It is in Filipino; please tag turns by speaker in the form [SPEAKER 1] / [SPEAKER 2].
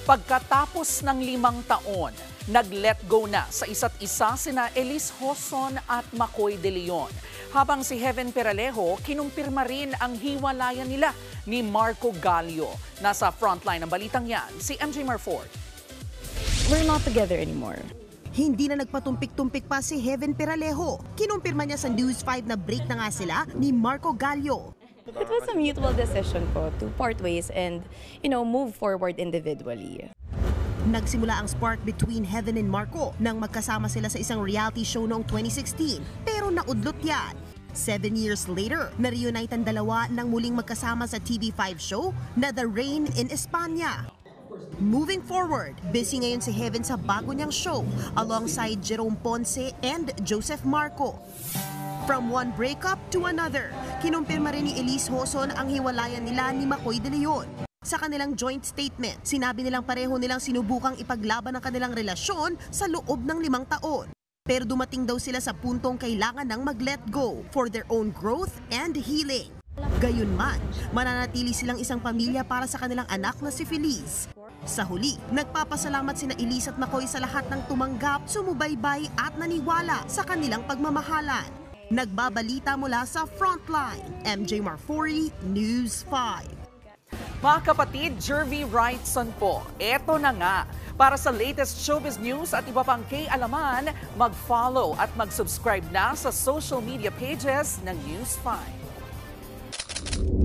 [SPEAKER 1] Pagkatapos ng 5 taon, nag-let go na sa isa't isa sina Elise Hoson at Macoy De Leon. Habang si Heaven Peralejo, kinumpirma rin ang hiwalayan nila ni Marco Gallio. Nasa frontline ng balitang yan, si MJ Marford.
[SPEAKER 2] We're not together anymore.
[SPEAKER 3] Hindi na nagpatumpik-tumpik pa si Heaven Peralejo. Kinumpirma niya sa News 5 na break na nga sila ni Marco Gallio.
[SPEAKER 2] It was a mutual decision po to part ways and, move forward individually.
[SPEAKER 3] Nagsimula ang spark between Heaven and Marco nang magkasama sila sa isang reality show noong 2016, pero naudlot yan. 7 years later, na-reunite ang dalawa nang muling magkasama sa TV5 show na The Rain in España. Moving forward, busy ngayon si Heaven sa bago niyang show alongside Jerome Ponce and Joseph Marco. From one breakup to another, kinumpirma rin ni Elise Hoson ang hiwalayan nila ni Macoy De Leon. Sa kanilang joint statement, sinabi nilang pareho nilang sinubukang ipaglaban ang kanilang relasyon sa loob ng 5 taon. Pero dumating daw sila sa puntong kailangan ng mag-let go for their own growth and healing. Gayunman, mananatili silang isang pamilya para sa kanilang anak na si Feliz. Sa huli, nagpapasalamat sina Elise at Macoy sa lahat ng tumanggap, sumubaybay at naniwala sa kanilang pagmamahalan. Nagbabalita mula sa Frontline, MJ Marfori, News 5.
[SPEAKER 1] Mga kapatid, Jervy Wrightson po, eto na nga. Para sa latest showbiz news at iba pang kay-alaman, mag-follow at mag-subscribe na sa social media pages ng News 5.